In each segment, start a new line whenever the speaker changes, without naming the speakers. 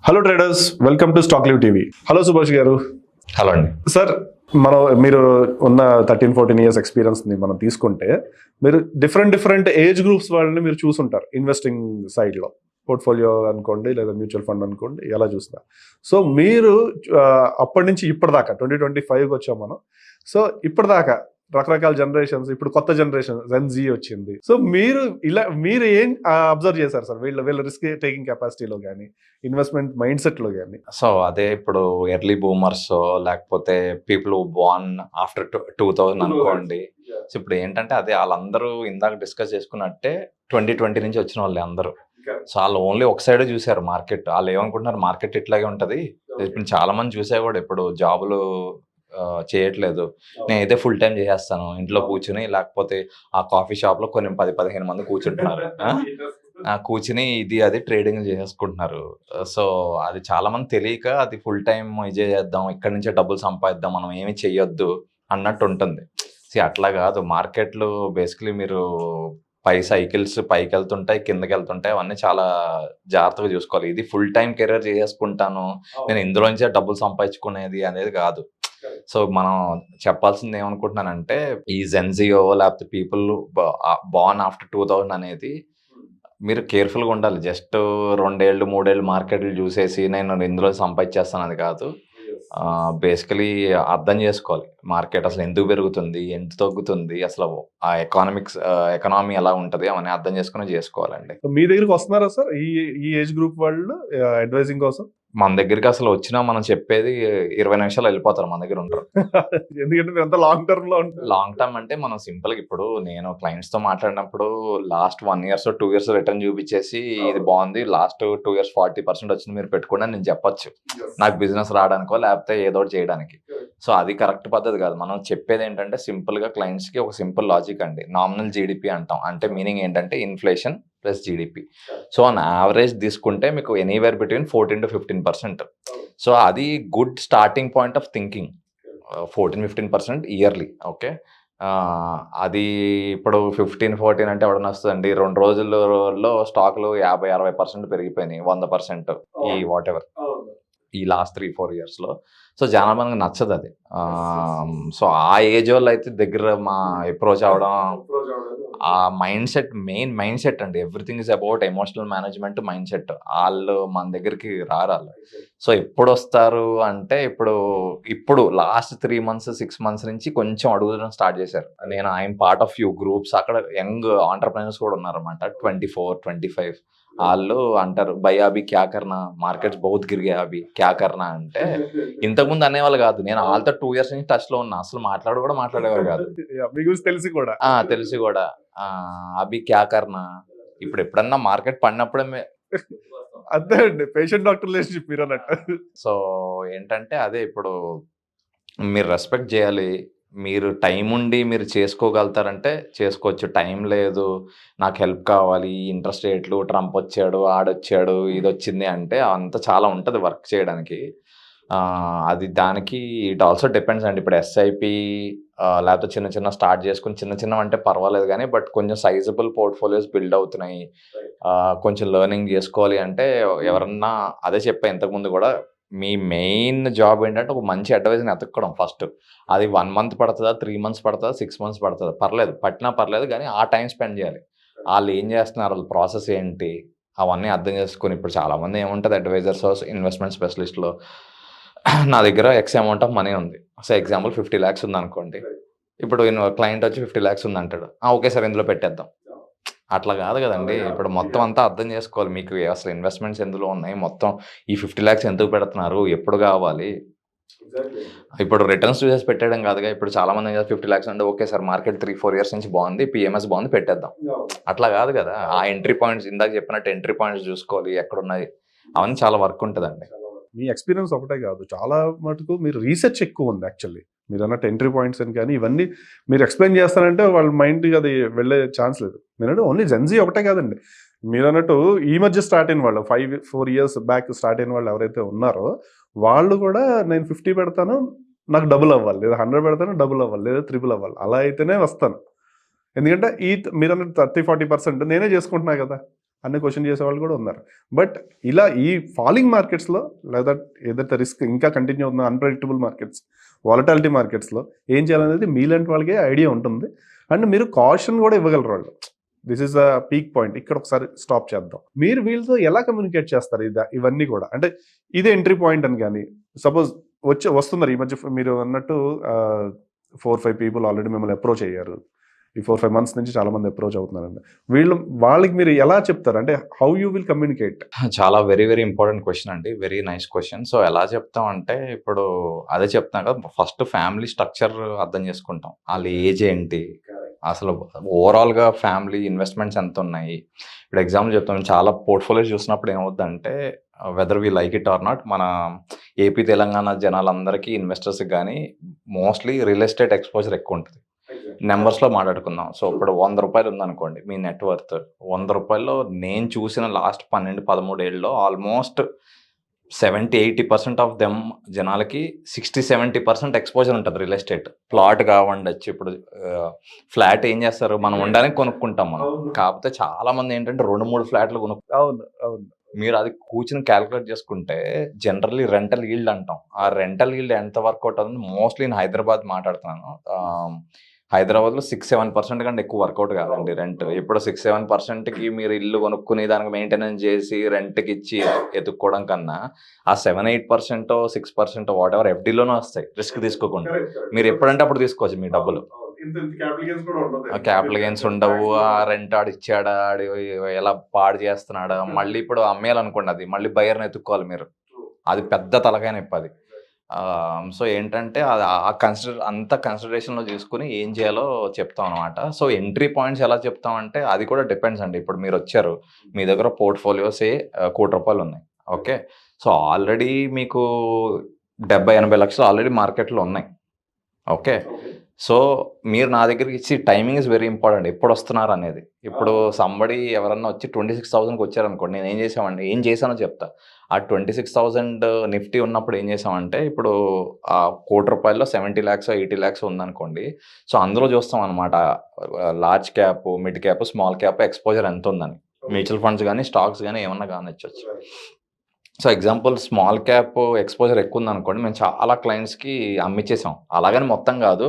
Hello traders, welcome to stock live TV. Hello Subhash గారు.
Hello అండి
sir, మీరు ఉన్న 13-14 ఇయర్స్ ఎక్స్పీరియన్స్ని మనం తీసుకుంటే మీరు డిఫరెంట్ ఏజ్ గ్రూప్స్ వాళ్ళని మీరు చూసుంటారు ఇన్వెస్టింగ్ సైడ్లో. పోర్ట్ఫోలియో అనుకోండి లేదా మ్యూచువల్ ఫండ్ అనుకోండి, ఎలా చూసినా. సో మీరు అప్పటి నుంచి ఇప్పటిదాకా 2025 వచ్చాం మనం. సో ఇప్పటిదాకా రకరకాల జనరేషన్స్, ఇప్పుడు కొత్త జనరేషన్ జెన్జీ వచ్చింది. సో మీరు ఏం అబ్జర్వ్ చేశారు సార్ వీళ్ళ రిస్క్ టేకింగ్ కెపాసిటీలో కానీ ఇన్వెస్ట్మెంట్ మైండ్ సెట్లో కానీ?
సో అదే ఇప్పుడు ఎర్లీ బూమర్స్ లేకపోతే పీపుల్ బోర్న్ ఆఫ్టర్ 2000 అనుకోండి. సో ఇప్పుడు ఏంటంటే అదే వాళ్ళందరూ ఇందాక డిస్కస్ చేసుకున్నట్టే 2020 నుంచి వచ్చిన వాళ్ళు అందరూ. సో వాళ్ళు ఓన్లీ ఒక సైడ్ చూసారు మార్కెట్. వాళ్ళు ఏమనుకుంటున్నారు, మార్కెట్ ఇట్లాగే ఉంటది. ఇప్పుడు చాలా మంది చూసే కూడా ఇప్పుడు జాబులు చేయట్లేదు, నేనైతే ఫుల్ టైం చేసేస్తాను ఇంట్లో కూర్చుని, లేకపోతే ఆ కాఫీ షాప్ లో కొన్ని 10-15 మంది కూర్చుంటున్నారు, కూర్చుని ఇది అది ట్రేడింగ్ చేసేసుకుంటున్నారు. సో అది చాలా మంది తెలియక అది ఫుల్ టైం ఇదే చేద్దాం, ఇక్కడి నుంచే డబ్బులు సంపాదిద్దాం, మనం ఏమి చెయ్యొద్దు అన్నట్టు ఉంటుంది. అట్లా కాదు, మార్కెట్లు బేసికలీ మీరు సైకిల్స్ పైకి వెళ్తుంటాయి, కిందకి వెళ్తుంటాయి, అవన్నీ చాలా జాగ్రత్తగా చూసుకోవాలి. ఇది ఫుల్ టైం కెరీర్ చేసుకుంటాను, నేను ఇందులోంచే డబ్బులు సంపాదించుకునేది అనేది కాదు. సో మనం చెప్పాల్సింది ఏమనుకుంటున్నానంటే, ఈ జెన్జియో లేకపోతే పీపుల్ బార్న్ ఆఫ్టర్ 2000 అనేది మీరు కేర్ఫుల్గా ఉండాలి. జస్ట్ 2 ఏళ్ళు 3 ఏళ్ళు మార్కెట్లు చూసేసి నేను ఇందులో సంపాదించేస్తాను అది కాదు. బేసికలీ అర్థం చేసుకోవాలి మార్కెట్ అసలు ఎందుకు పెరుగుతుంది, ఎంత తగ్గుతుంది, అసలు ఆ ఎకనామీ ఎలా ఉంటుంది అవన్నీ అర్థం చేసుకోవాలండి.
మీ దగ్గరికి వస్తున్నారా సార్ ఈ ఏజ్ గ్రూప్ వాళ్ళు అడ్వైజింగ్ కోసం?
మన దగ్గరికి అసలు వచ్చినా మనం చెప్పేది 20 నిమిషాలు వెళ్ళిపోతారు, మన దగ్గర ఉంటారు.
ఎందుకంటే లాంగ్ టర్మ్ లో
లాంగ్ టర్మ్ అంటే మనం సింపుల్ గా ఇప్పుడు నేను క్లయింట్స్ తో మాట్లాడినప్పుడు లాస్ట్ 1 year 2 years రిటర్న్ చూపించేసి ఇది బాగుంది, లాస్ట్ 2 years 40% వచ్చింది మీరు పెట్టుకోండి అని నేను చెప్పొచ్చు, నాకు బిజినెస్ రావడానికో లేకపోతే ఏదో ఒకటి చేయడానికి. సో అది కరెక్ట్ పద్ధతి కాదు. మనం చెప్పేది ఏంటంటే సింపుల్ గా క్లయింట్స్ కి ఒక సింపుల్ లాజిక్ అండి. నామినల్ జీడిపి అంటాం, అంటే మీనింగ్ ఏంటంటే inflation plus GDP. So on average తీసుకుంటే మీకు ఎనీవేర్ బిట్వీన్ 14 to 15%. సో అది good starting point of thinking. 14-15% yearly. Okay, అది ఇప్పుడు 15-14 అంటే ఎవడన్నా వస్తుందండి. 2 రోజుల్లో స్టాక్లు 50-60% పెరిగిపోయినాయి, 100% ఈ వాట్ ఎవర్ ఈ లాస్ట్ 3-4 yearsలో. సో జనాలు మనకు నచ్చదు అది. సో ఆ ఏజ్ వాళ్ళు అయితే దగ్గర మా అప్రోచ్ అవడం, ఆ మెయిన్ మైండ్ సెట్ అండి. Everything is about emotional management, mind set. వాళ్ళు మన దగ్గరికి రారాళ్ళు. సో ఎప్పుడు వస్తారు అంటే ఇప్పుడు లాస్ట్ 3 months 6 months నుంచి కొంచెం అడుగుదడం స్టార్ట్ చేశారు. నేను I'm part of few groups, అక్కడ యంగ్ ఆంటర్ప్రెనర్స్ కూడా ఉన్నారన్నమాట. 24-25 వాళ్ళు అంటారు, భయ్ అభి క్యా కర్నా, మార్కెట్స్ బహుత్ గిరిగే అభి క్యా కర్నా అంటే. ఇంతకుముందు అనేవాళ్ళు కాదు, నేను వాళ్ళతో 2 years నుంచి టచ్ లో ఉన్నా, అసలు మాట్లాడేవారు కాదు. తెలిసి కూడా అభి క్యా కర్నా. ఇప్పుడు ఎప్పుడన్నా మార్కెట్ పడినప్పుడే
అంతే అండి, పేషెంట్ డాక్టర్ రిలేషన్షిప్ మీరు అన్నట్టు.
సో ఏంటంటే అదే ఇప్పుడు మీరు రెస్పెక్ట్ చేయాలి. మీరు టైం ఉండి మీరు చేసుకోగలుగుతారంటే చేసుకోవచ్చు. టైం లేదు, నాకు హెల్ప్ కావాలి, ఇంట్రెస్ట్ రేట్లు, ట్రంప్ వచ్చాడు, ఆడొచ్చాడు, ఇది వచ్చింది అంటే అంత చాలా ఉంటుంది వర్క్ చేయడానికి. అది దానికి ఇట్ ఆల్సో డిపెండ్స్ అండి. ఇప్పుడు ఎస్ఐపి లేకపోతే చిన్న స్టార్ట్ చేసుకుని చిన్న అంటే పర్వాలేదు కానీ, బట్ కొంచెం సైజబుల్ పోర్ట్ఫోలియోస్ బిల్డ్ అవుతున్నాయి, కొంచెం లెర్నింగ్ చేసుకోవాలి అంటే ఎవరన్నా, అదే చెప్పా ఇంతకుముందు కూడా, మీ మెయిన్ జాబ్ ఏంటంటే ఒక మంచి అడ్వైజ్ని ఎతకడం ఫస్ట్. అది 1 month పడుతుందా, 3 months పడుతుందా, 6 months పడుతుందా, పట్టినా పర్లేదు కానీ ఆ టైం స్పెండ్ చేయాలి. వాళ్ళు ఏం చేస్తున్నారు, వాళ్ళ ప్రాసెస్ ఏంటి, అవన్నీ అర్థం చేసుకుని. ఇప్పుడు చాలామంది ఏముంటుంది, అడ్వైజర్స్, ఇన్వెస్ట్మెంట్ స్పెషలిస్ట్లో, నా దగ్గర ఎక్స్ అమౌంట్ ఆఫ్ మనీ ఉంది, సో ఎగ్జాంపుల్ 50 lakhs ఉంది అనుకోండి. ఇప్పుడు క్లయింట్ వచ్చి 50 lakhs ఉంది అంటాడు, ఓకే సార్ ఇందులో పెట్టేద్దాం. అట్లా కాదు కదండి. ఇప్పుడు మొత్తం అంతా అర్థం చేసుకోవాలి, మీకు అసలు ఇన్వెస్ట్మెంట్స్ ఎందులో ఉన్నాయి, మొత్తం ఈ 50 lakhs ఎందుకు పెడుతున్నారు, ఎప్పుడు కావాలి. ఇప్పుడు రిటర్న్స్ చూసేసి పెట్టడం కాదుగా. ఇప్పుడు చాలా మంది 50 lakhs అంటే ఓకే సార్ మార్కెట్ 3-4 years నుంచి బాగుంది, పిఎంఎస్ బాగుంది, పెట్టేద్దాం. అట్లా కాదు కదా. ఆ ఎంట్రీ పాయింట్స్, ఇందాక చెప్పినట్టు ఎంట్రీ పాయింట్స్ చూసుకోవాలి, ఎక్కడున్నాయి, అవన్నీ చాలా వర్క్ ఉంటుందండి.
మీ ఎక్స్పీరియన్స్ ఒకటే కాదు, చాలా మటుకు మీరు రీసెర్చ్ ఎక్కువ ఉంది యాక్చువల్లీ. మీరు అన్నట్టు ఎంట్రీ పాయింట్స్ అని కానీ ఇవన్నీ మీరు ఎక్స్ప్లెయిన్ చేస్తారంటే వాళ్ళ మైండ్కి అది వెళ్ళే ఛాన్స్ లేదు. మీరంటే ఓన్లీ జెన్జీ ఒకటే కాదండి, మీరు అన్నట్టు ఈ మధ్య స్టార్ట్ అయిన వాళ్ళు 5-4 years బ్యాక్ స్టార్ట్ అయిన వాళ్ళు ఎవరైతే ఉన్నారో వాళ్ళు కూడా నేను 50 పెడతాను నాకు డబుల్ అవ్వాలి, లేదా 100 పెడతాను డబుల్ అవ్వాలి, లేదా 3 అవ్వాలి, అలా అయితేనే వస్తాను. ఎందుకంటే మీరు అన్నట్టు 30-40% నేనే చేసుకుంటున్నా కదా. అన్ని క్వశ్చన్ చేసే వాళ్ళు కూడా ఉన్నారు. బట్ ఇలా ఈ ఫాలింగ్ మార్కెట్స్లో లేదా ఏదైతే రిస్క్ ఇంకా కంటిన్యూ అవుతున్న అన్ప్రెడిక్టబుల్ మార్కెట్స్, వాలటాలిటీ మార్కెట్స్లో ఏం చేయాలనేది మీలాంటి వాళ్ళకే ఐడియా ఉంటుంది. అండ్ మీరు కాషన్ కూడా ఇవ్వగలరు వాళ్ళు. This is the peak point, ఇక్కడ ఒకసారి స్టాప్ చేద్దాం. మీరు వీళ్ళతో ఎలా కమ్యూనికేట్ చేస్తారు ఇవన్నీ కూడా? అంటే ఇదే ఎంట్రీ పాయింట్ అని కానీ, సపోజ్ వస్తున్నారు ఈ మధ్య మీరు అన్నట్టు 4-5 పీపుల్ ఆల్రెడీ మిమ్మల్ని అప్రోచ్ అయ్యారు. ఈ 4-5 మంత్స్ నుంచి చాలా మంది అప్రోచ్ అవుతున్నారండి. వాళ్ళకి మీరు ఎలా చెప్తారు? అంటే హౌ యూ విల్ కమ్యూనికేట్?
చాలా వెరీ వెరీ ఇంపార్టెంట్ క్వశ్చన్ అండి. Very nice question. సో ఎలా చెప్తాం అంటే, ఇప్పుడు అదే చెప్తాను కదా, ఫస్ట్ ఫ్యామిలీ స్ట్రక్చర్ అర్థం చేసుకుంటాం. వాళ్ళ ఏజ్ ఏంటి, అసలు ఓవరాల్గా ఫ్యామిలీ ఇన్వెస్ట్మెంట్స్ ఎంత ఉన్నాయి. ఇప్పుడు ఎగ్జాంపుల్ చెప్తాం, చాలా పోర్ట్ఫోలియోస్ చూసినప్పుడు ఏమవుద్దంటే, whether we like it or not, మన ఏపీ తెలంగాణ జనాలందరికీ ఇన్వెస్టర్స్కి కానీ మోస్ట్లీ రియల్ ఎస్టేట్ ఎక్స్పోజర్ ఎక్కువ ఉంటుంది. నెంబర్స్లో మాట్లాడుకుందాం. సో ఇప్పుడు 100 రూపాయలు ఉందనుకోండి మీ నెట్వర్త్, 100 రూపాయల్లో నేను చూసిన లాస్ట్ 12-13 ఏళ్ళలో ఆల్మోస్ట్ 70-80% ఆఫ్ దెమ్ జనాలకి 60-70% ఎక్స్పోజర్ ఉంటుంది రియల్ ఎస్టేట్. ప్లాట్ కావండొచ్చు. ఇప్పుడు ఫ్లాట్ ఏం చేస్తారు, మనం ఉండడానికి కొనుక్కుంటాం మనం. కాకపోతే చాలా మంది ఏంటంటే 2-3 ఫ్లాట్లు
అవును అవును.
మీరు అది కూర్చుని క్యాలిక్యులేట్ చేసుకుంటే జనరల్లీ రెంటల్ ఈల్డ్ అంటాం. ఆ రెంటల్ ఈల్డ్ ఎంత వర్కౌట్ అవుతుంది, మోస్ట్లీ నేను హైదరాబాద్ మాట్లాడుతున్నాను. హైదరాబాద్లో 6-7% కంటే ఎక్కువ వర్కౌట్ కాదండి రెంట్. ఇప్పుడు 6-7%కి మీరు ఇల్లు కొనుక్కుని దానికి మెయింటెనెన్స్ చేసి రెంట్కి ఇచ్చి ఎత్తుక్కోవడం కన్నా ఆ 7-8%, 6% వాట్ ఎవర్ ఎఫ్డీలోనే వస్తాయి రిస్క్ తీసుకోకుండా. మీరు ఎప్పుడంటే అప్పుడు తీసుకోవచ్చు మీ డబ్బులు. క్యాపిటల్ గెయిన్స్ ఉండవు. ఆ రెంట్ ఆడు ఇచ్చాడా, ఆడు ఎలా పాడు చేస్తున్నాడా, మళ్ళీ ఇప్పుడు అమ్మేయాలనుకోండి అది మళ్ళీ బయర్ని ఎత్తుక్కోవాలి మీరు. అది పెద్ద తలకాయ నొప్పి అది. సో ఏంటంటే అది అంత కన్సిడరేషన్లో చూసుకుని ఏం చేయాలో చెప్తాం అనమాట. సో ఎంట్రీ పాయింట్స్ ఎలా చెప్తామంటే అది కూడా డిపెండ్స్ అండి. ఇప్పుడు మీరు వచ్చారు, మీ దగ్గర పోర్ట్ఫోలియోసే ₹1,00,00,000 ఉన్నాయి. ఓకే, సో ఆల్రెడీ మీకు 70-80 లక్షలు ఆల్రెడీ మార్కెట్లో ఉన్నాయి. ఓకే, సో మీరు నా దగ్గరికి ఇచ్చి టైమింగ్ ఇస్ వెరీ ఇంపార్టెంట్. ఎప్పుడు వస్తున్నారు అనేది. ఇప్పుడు సంబడి ఎవరన్నా వచ్చి 26,000కి వచ్చారనుకోండి, నేను ఏం చేశానో చెప్తా. ఆ 26,000 నిఫ్టీ ఉన్నప్పుడు ఏం చేసామంటే, ఇప్పుడు ఆ ₹1,00,00,000లో 70 lakhs 80 lakhs ఉందనుకోండి. సో అందులో చూస్తాం అనమాట large cap, mid cap, small cap exposure ఎంత ఉందని. మ్యూచువల్ ఫండ్స్ కానీ స్టాక్స్ కానీ ఏమన్నా కానొచ్చు. So example small cap exposure ఎక్కువ ఉందనుకోండి, మేము చాలా క్లయింట్స్కి అమ్మిచ్చేసాం. అలాగని మొత్తం కాదు.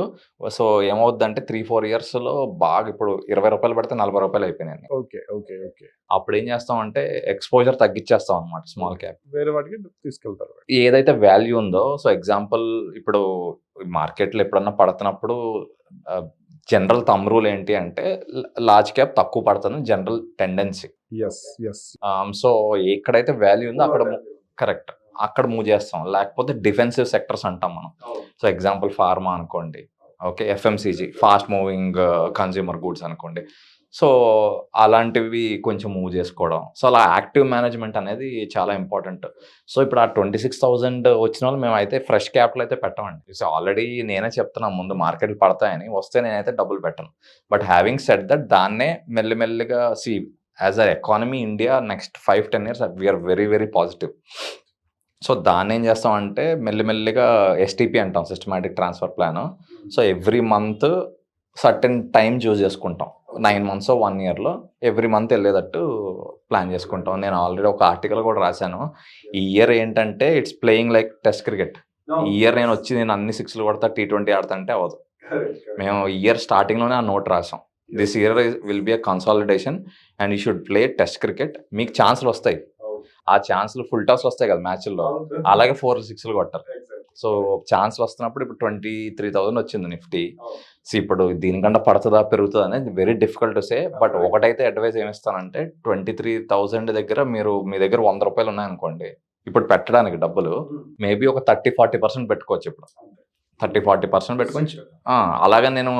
సో ఏమవుద్దంటే 3-4 ఇయర్స్లో బాగా ఇప్పుడు ₹20 పెడితే ₹40 అయిపోయినాయి.
Okay okay okay.
అప్పుడు ఏం చేస్తామంటే ఎక్స్పోజర్ తగ్గించేస్తాం అనమాట స్మాల్ క్యాప్.
వేరే వాటికి తీసుకెళ్తారు
ఏదైతే వాల్యూ ఉందో. సో ఎగ్జాంపుల్ ఇప్పుడు మార్కెట్లో ఎప్పుడన్నా పడుతున్నప్పుడు జనరల్ థంబ్ రూల్ ఏంటి అంటే, లార్జ్ క్యాప్ తక్కువ పడుతుంది జనరల్ టెండెన్సీ. సో ఎక్కడైతే వాల్యూ ఉందో అక్కడ కరెక్ట్ అక్కడ మూవ్ చేస్తాం. లేకపోతే డిఫెన్సివ్ సెక్టర్స్ అంటాం మనం. సో ఎగ్జాంపుల్ ఫార్మా అనుకోండి, okay, FMCG fast moving consumer goods అనుకోండి. సో అలాంటివి కొంచెం మూవ్ చేసుకోవడం. సో అలా యాక్టివ్ మేనేజ్మెంట్ అనేది చాలా ఇంపార్టెంట్. సో ఇప్పుడు ఆ 26,000 వచ్చిన వాళ్ళు మేమైతే ఫ్రెష్ క్యాపిటల్ అయితే పెట్టమండి. సో ఆల్రెడీ నేనే చెప్తున్నాను ముందు మార్కెట్లు పడతాయని, వస్తే నేనైతే డబ్బులు పెట్టను. బట్ హ్యావింగ్ సెడ్ దట్ దాన్నే మెల్లిమెల్లిగా as a economy India next 5-10 years we're very very positive. So దాన్ని ఏం చేస్తామంటే మెల్లిమెల్లిగా ఎస్టీపీ అంటాం, systematic transfer plan. So every month certain time choose చేసుకుంటాం. 9 months 1 yearలో ఎవ్రీ మంత్ వెళ్ళేటట్టు ప్లాన్ చేసుకుంటాం. నేను ఆల్రెడీ ఒక ఆర్టికల్ కూడా రాశాను. ఈ ఇయర్ ఏంటంటే it's playing like test cricket. ఈ ఇయర్ నేను అన్ని 6లు కొడతా, T20 ఆడతా అంటే అవ్వదు. మేము ఇయర్ స్టార్టింగ్లోనే ఆ నోట్ రాసాం. This year will be a consolidation and you should play test cricket. మీకు ఛాన్స్లు వస్తాయి, ఆ ఛాన్స్లు ఫుల్ టాస్లు వస్తాయి కదా మ్యాచ్ల్లో, అలాగే 4-6లు కొట్టారు. సో ఛాన్స్లు వస్తున్నప్పుడు ఇప్పుడు 23,000 వచ్చింది నిఫ్టీ. సో ఇప్పుడు దీనికంటే పడుతుందా పెరుగుతుందా అనేది very difficult to say. But ఒకటైతే అడ్వైజ్ ఏమిస్తానంటే, 23,000 దగ్గర మీ దగ్గర ₹100 ఉన్నాయనుకోండి, ఇప్పుడు పెట్టడానికి డబ్బులు మేబీ ఒక 30-40% పెట్టుకోవచ్చు. ఇప్పుడు 30-40% పెట్టుకొని అలాగే నేను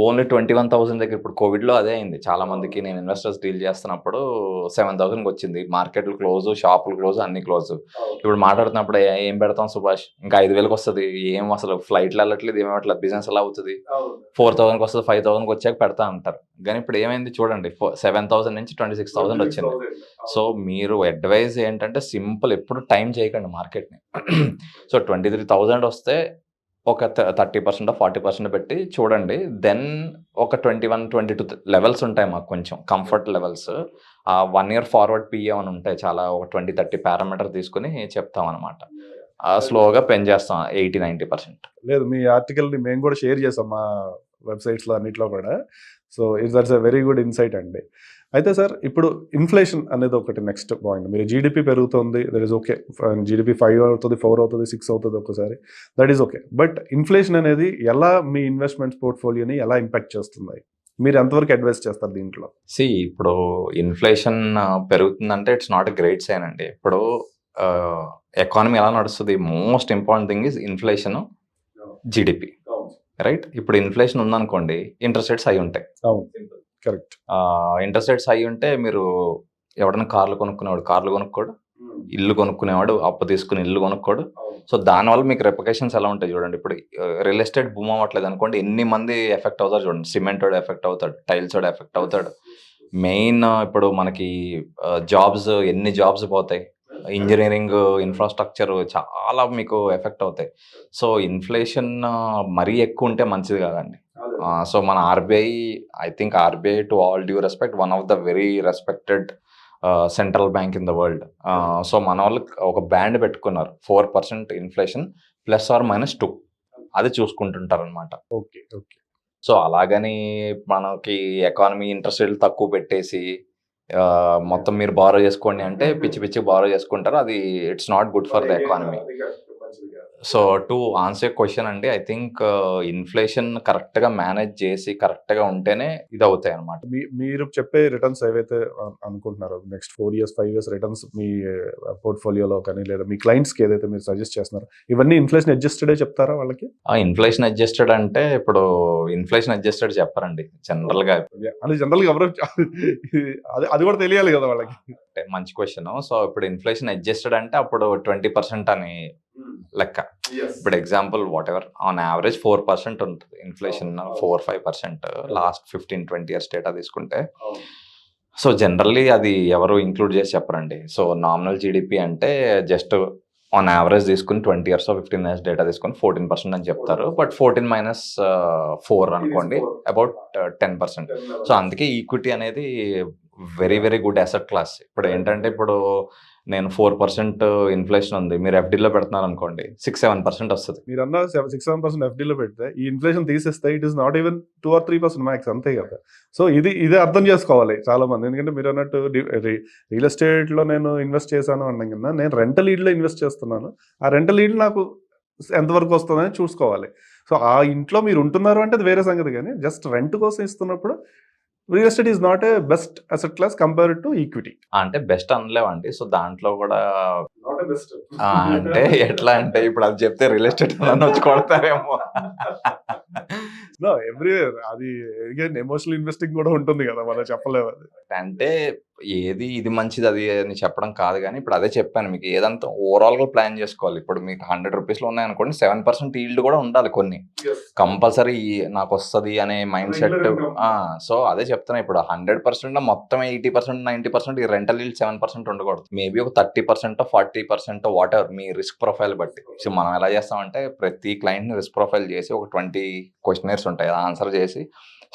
ఓన్లీ 21,000 దగ్గర, ఇప్పుడు కోవిడ్లో అదే అయింది చాలా మందికి. నేను ఇన్వెస్టర్స్ డీల్ చేస్తున్నప్పుడు 7,000కి వచ్చింది. మార్కెట్లు క్లోజ్, షాపులు క్లోజ్, అన్ని క్లోజ్. ఇప్పుడు మాట్లాడుతున్నప్పుడు ఏం పెడతాం సుభాష్, ఇంకా 5,000కి వస్తుంది, ఏం అసలు ఫ్లైట్లు వెళ్ళట్లేదు, ఏమట్లేదు, బిజినెస్ ఎలా అవుతుంది, 4,000కి వస్తుంది, 5,000కి వచ్చాక పెడతా అంటారు. కానీ ఇప్పుడు ఏమైంది చూడండి, 7,000 నుంచి 26,000 వచ్చింది. సో మీరు అడ్వైజ్ ఏంటంటే సింపుల్, ఎప్పుడు టైం చేయకండి మార్కెట్ని. సో 23,000 వస్తే ఒక 30% 40% పెట్టి చూడండి. దెన్ ఒక 21, 22 లెవెల్స్ ఉంటాయి మాకు కొంచెం comfort levels. 1 year forward PA అని ఉంటాయి. చాలా ఒక 20, 30 పారామీటర్ తీసుకొని చెప్తామనమాట. స్లోగా పెంచేస్తాం 80, 90%.
లేదు, మీ ఆర్టికల్ని మేము కూడా షేర్ చేసాం మా వెబ్సైట్స్లో అన్నిట్లో కూడా. So that's a very good insight అండి. అయితే సార్, ఇప్పుడు ఇన్ఫ్లేషన్ అనేది ఒకటి నెక్స్ట్ పాయింట్. మీరు జీడిపి పెరుగుతుంది, దట్ ఈస్ ఓకే. జీడిపి 5 అవుతుంది, 4 అవుతుంది, 6 అవుతుంది ఒక్కసారి, that is okay. But inflation అనేది ఎలా మీ ఇన్వెస్ట్మెంట్స్ పోర్ట్ఫోలియోని ఎలా ఇంపాక్ట్ చేస్తుంది? మీరు ఎంతవరకు అడ్వైస్ చేస్తారు దీంట్లో?
ఇప్పుడు ఇన్ఫ్లేషన్ పెరుగుతుందంటే it's not a great sign అండి. ఇప్పుడు ఎకానమీ ఎలా నడుస్తుంది? Most important thing is inflation, GDP, right? ఇప్పుడు ఇన్ఫ్లేషన్ ఉందనుకోండి, ఇంట్రెస్ట్ రేట్స్ హై ఉంటాయి.
కరెక్ట్.
ఇంట్రెస్ట్ రేట్స్ హై ఉంటే మీరు ఎవడైనా కార్లు కొనుక్కునేవాడు కార్లు కొనుక్కోడు, ఇల్లు కొనుక్కునేవాడు అప్పు తీసుకుని ఇల్లు కొనుక్కోడు. సో దానివల్ల మీకు రెప్లికేషన్స్ ఎలా ఉంటాయి చూడండి. ఇప్పుడు రియల్ ఎస్టేట్ బూమ్ అవ్వట్లేదు అనుకోండి, ఎన్ని మంది ఎఫెక్ట్ అవుతారు చూడండి. సిమెంట్ వాడు ఎఫెక్ట్ అవుతాడు, టైల్స్ వాడు ఎఫెక్ట్ అవుతాడు. మెయిన్ ఇప్పుడు మనకి జాబ్స్, ఎన్ని జాబ్స్ పోతాయి, ఇంజనీరింగ్, ఇన్ఫ్రాస్ట్రక్చర్ చాలా మీకు ఎఫెక్ట్ అవుతాయి. సో ఇన్ఫ్లేషన్ మరీ ఎక్కువ ఉంటే మంచిది కాదండి. సో మన RBI, I think RBI, to all due respect, one of the very respected central bank in the world. So మన వాళ్ళు ఒక బ్యాండ్ పెట్టుకున్నారు, 4% ఇన్ఫ్లేషన్ ±2, అది చూసుకుంటుంటారు అనమాట.
Okay, okay.
సో అలాగని మనకి ఎకానమీ ఇంట్రెస్ట్ రేట్లు తక్కువ పెట్టేసి మొత్తం మీరు బారో చేసుకోండి అంటే పిచ్చి పిచ్చి బారో చేసుకుంటారు. అది it's not good for the economy. So to answer question అండి, ఐ థింక్ ఇన్ఫ్లేషన్ కరెక్ట్గా మేనేజ్ చేసి కరెక్ట్గా ఉంటేనే ఇది అవుతాయి అనమాట.
మీరు చెప్పే రిటర్న్స్ ఏవైతే అనుకుంటున్నారో, నెక్స్ట్ 4 years 5 years రిటర్న్స్ మీ పోర్ట్ఫోలియోలో కానీ, లేదా మీ క్లయింట్స్కి ఏదైతే మీరు సజెస్ట్ చేస్తున్నారో, ఇవన్నీ ఇన్ఫ్లేషన్ అడ్జస్టెడే చెప్తారా వాళ్ళకి?
ఇన్ఫ్లేషన్ అడ్జస్టెడ్ అంటే ఇప్పుడు ఇన్ఫ్లేషన్ అడ్జస్టెడ్ చెప్పరండి జనరల్గా.
అది జనరల్గా ఎవరు అది కూడా తెలియాలి కదా వాళ్ళకి.
మంచి క్వశ్చన్. సో ఇప్పుడు ఇన్ఫ్లేషన్ అడ్జస్టెడ్ అంటే అప్పుడు 20% అని లెక్క. ఇప్పుడు example what ever on average 4% ఉంటుంది ఇన్ఫ్లేషన్, 4-5% లాస్ట్ 15-20 years డేటా తీసుకుంటే. సో జనరల్లీ అది ఎవరు ఇంక్లూడ్ చేసి చెప్పరండి. సో నామినల్ జీడిపి అంటే జస్ట్ ఆన్ యావరేజ్ తీసుకుని 20 years 15 years డేటా తీసుకుని 14% అని చెప్తారు. బట్ 14 - 4 అనుకోండి, అబౌట్ 10%. సో అందుకే ఈక్విటీ అనేది very very good asset class. ఇప్పుడు ఏంటంటే, ఇప్పుడు నేను 4% ఇన్ఫ్లేషన్ ఉంది, మీరు ఎఫ్డీలో పెడుతున్నారు అనుకోండి, 6-7% వస్తుంది.
మీరు అన్న 6-7% ఎఫ్డీలో పెడితే ఈ ఇన్ఫ్లేషన్ తీసేస్తే it is not even 2 or 3% max, అంతే కదా. సో ఇదే అర్థం చేసుకోవాలి చాలా మంది. ఎందుకంటే మీరు అన్నట్టు రియల్ ఎస్టేట్లో నేను ఇన్వెస్ట్ చేశాను అన్నాం కదా, నేను రెంటల్ ఈడ్లో ఇన్వెస్ట్ చేస్తున్నాను. ఆ రెంటల్ ఈడ్ నాకు ఎంతవరకు వస్తుందని చూసుకోవాలి. సో ఆ ఇంట్లో మీరు ఉంటున్నారు అంటే అది వేరే సంగతి, కానీ జస్ట్ రెంట్ కోసం ఇస్తున్నప్పుడు real estate is not a best asset class compared to equity.
అంటే బెస్ట్ అనలేవండి. సో దాంట్లో కూడా అంటే ఎట్లా అంటే, ఇప్పుడు అది చెప్తే రియల్ ఎస్టేట్ వచ్చి కొడతారేమో.
ఎవ్రీవేర్ అది ఎమోషనల్ ఇన్వెస్టింగ్ కూడా ఉంటుంది కదా, మనం చెప్పలేము.
అంటే ఏది ఇది మంచిది అది అని చెప్పడం కాదు, కానీ ఇప్పుడు అదే చెప్పాను మీకు, ఏదంతా ఓవరాల్గా ప్లాన్ చేసుకోవాలి. ఇప్పుడు మీకు 100 రూపీస్లో ఉన్నాయనుకోండి, 7% ఈల్డ్ కూడా ఉండాలి కొన్ని, కంపల్సరీ నాకు వస్తుంది అనే మైండ్ సెట్. సో అదే చెప్తున్నా, ఇప్పుడు 100% మొత్తం 80% 90% ఈ రెంటల్ ఈల్డ్ 7% ఉండకూడదు. మేబీ ఒక 30% 40% what ever me risk profile బట్టి. సో మనం ఎలా చేస్తామంటే, ప్రతి క్లయింట్ని రిస్క్ ప్రొఫైల్ చేసి ఒక 20 క్వశ్చనర్స్ ఉంటాయి, ఆన్సర్ చేసి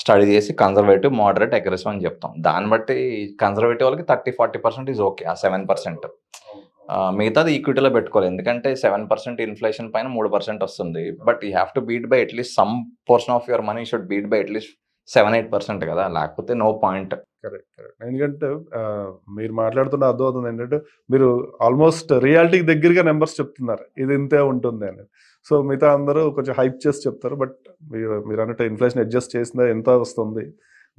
స్టడీ చేసి కన్జర్వేటివ్, మోడరేట్, అగ్రెసివ్ అని చెప్తాం. దాన్ని బట్టి కన్జర్వేటివ్ వాళ్ళకి 30-40% ఈజ్ ఓకే. ఆ 7% మిగతాది ఈక్విటీలో పెట్టుకోవాలి. ఎందుకంటే 7% ఇన్ఫ్లేషన్ పైన 3% వస్తుంది. But you have to beat by at least some portion of your money should beat by at least 7-8% కదా, లేకపోతే నో పాయింట్.
కరెక్ట్. ఎందుకంటే మీరు మాట్లాడుతున్న అర్థం అవుతుంది ఏంటంటే, మీరు ఆల్మోస్ట్ రియాలిటీకి దగ్గరగా నెంబర్స్ చెప్తున్నారు, ఇది ఇంతే ఉంటుంది అని. సో మిగతా అందరూ కొంచెం హైప్ చేసి చెప్తారు. బట్ మీరు అన్నట్టు ఇన్ఫ్లేషన్ అడ్జస్ట్ చేసిందా ఎంత వస్తుంది,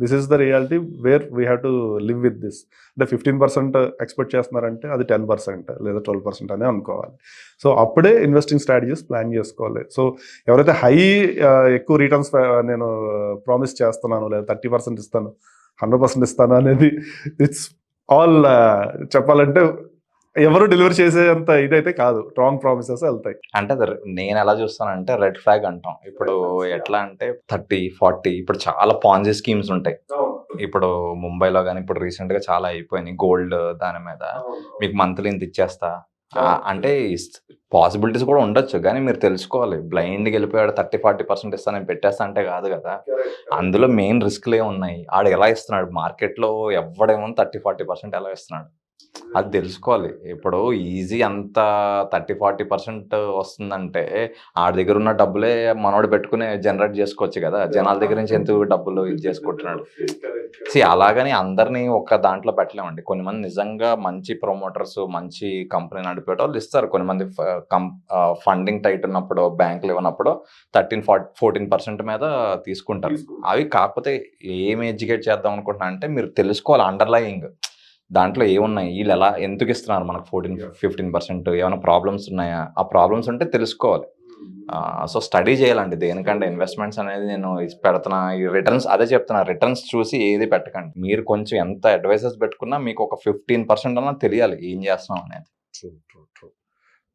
this is the reality where we have to live with this. అంటే 15% ఎక్స్పెక్ట్ చేస్తున్నారంటే అది 10% లేదా 12% అనే అనుకోవాలి. సో అప్పుడే ఇన్వెస్టింగ్ స్ట్రాటజీస్ ప్లాన్ చేసుకోవాలి. సో ఎవరైతే ఎక్కువ రిటర్న్స్ నేను ప్రామిస్ చేస్తున్నాను, లేదా 30% ఇస్తాను, 100% ఇస్తాను అనేది, ఇట్స్ ఆల్ చెప్పాలంటే ఎవరు డెలివరీ చేసేంత ఇదైతే కాదు. రాంగ్ ప్రామిసెస్ వెళ్తాయి.
అంటే నేను ఎలా చూస్తానంటే, రెడ్ ఫ్లాగ్ అంటాం. ఇప్పుడు ఎట్లా అంటే 30-40 ఇప్పుడు చాలా పాన్జీ స్కీమ్స్ ఉంటాయి. ఇప్పుడు ముంబైలో కానీ ఇప్పుడు రీసెంట్గా చాలా అయిపోయినాయి. గోల్డ్ దాని మీద మీకు మంత్లీ ఇంత ఇచ్చేస్తా, అంటే పాసిబిలిటీస్ కూడా ఉండొచ్చు. కానీ మీరు తెలుసుకోవాలి. బ్లైండ్‌గా వెళ్ళిపోయాడు 30-40% ఇస్తా నేను పెట్టేస్తా అంటే కాదు కదా! అందులో మెయిన్ రిస్క్‌లే ఉన్నాయి. ఆడు ఎలా ఇస్తున్నాడు? మార్కెట్‌లో ఎవ్వడేమో 30-40% ఎలా ఇస్తున్నాడు? అది తెలుసుకోవాలి. ఇప్పుడు ఈజీ అంత 30-40% వస్తుందంటే ఆడి దగ్గర ఉన్న డబ్బులే మనోడు పెట్టుకొని జనరేట్ చేసుకోవచ్చు కదా! జనాల దగ్గర నుంచి ఎందుకు డబ్బులు ఇది చేసుకుంటున్నాడు? అలాగని అందరిని ఒక దాంట్లో పెట్టలేమండి. కొంతమంది నిజంగా మంచి ప్రమోటర్స్, మంచి కంపెనీ నడిపేటోళ్ళు ఇస్తారు. కొంతమంది ఫండింగ్ టైట్ ఉన్నప్పుడు, బ్యాంకులు ఇవ్వనప్పుడు 14% మీద తీసుకుంటారు. అవి కాకపోతే ఏమి ఎడ్యుకేట్ చేద్దాం అనుకుంటున్నా అంటే మీరు తెలుసుకోవాలి అండర్‌లయింగ్. దాంట్లో ఏమున్నాయి? ఈళ్ళెలా ఎందుకు ఇస్తున్నారు మనకు 15% ఏమైనా ప్రాబ్లమ్స్ ఉన్నాయా? ఆ ప్రాబ్లమ్స్ ఉంటే తెలుసుకోవాలి. సో, స్టడీ చేయాలండి దేనికంటే ఇన్వెస్ట్‌మెంట్స్ అనేది నేను పెడుతున్నా. ఈ రిటర్న్స్ అదే చెప్తున్నా. రిటర్న్స్ చూసి ఏది పెట్టకండి. మీరు కొంచెం ఎంత అడ్వైజర్స్ పెట్టుకున్నా మీకు ఒక 15% అన్నా తెలియాలి ఏం చేస్తున్నాం అనేది.
ట్రూ.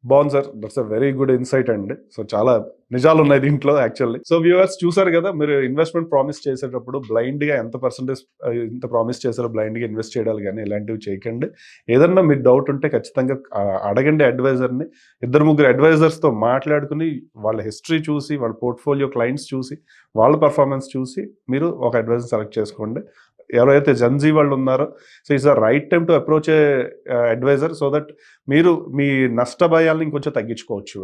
బాగుంది sir. That's a very good insight అండి. సో చాలా నిజాలు ఉన్నాయి దీంట్లో యాక్చువల్లీ. సో వ్యూవర్స్ చూసారు కదా, మీరు ఇన్వెస్ట్మెంట్ ప్రామిస్ చేసేటప్పుడు బ్లైండ్ గా ఎంత పర్సెంటేజ్ ఇంత ప్రామిస్ చేశారో బ్లైండ్ గా ఇన్వెస్ట్ చేయాలి కానీ ఇలాంటివి చేయకండి. ఏదన్నా మీకు డౌట్ ఉంటే ఖచ్చితంగా అడగండి అడ్వైజర్ని. 2-3 అడ్వైజర్స్ తో మాట్లాడుకుని వాళ్ళ హిస్టరీ చూసి, వాళ్ళ పోర్ట్ఫోలియో క్లయింట్స్ చూసి, వాళ్ళ పర్ఫార్మెన్స్ చూసి మీరు ఒక అడ్వైజర్ సెలెక్ట్ చేసుకోండి. ఎవరైతే జన్జీ వాళ్ళు ఉన్నారో, so it's the right time to approach a advisor so that మీరు మీ నష్ట భయాల్ని ఇంకొంచెం తగ్గించుకోవచ్చు.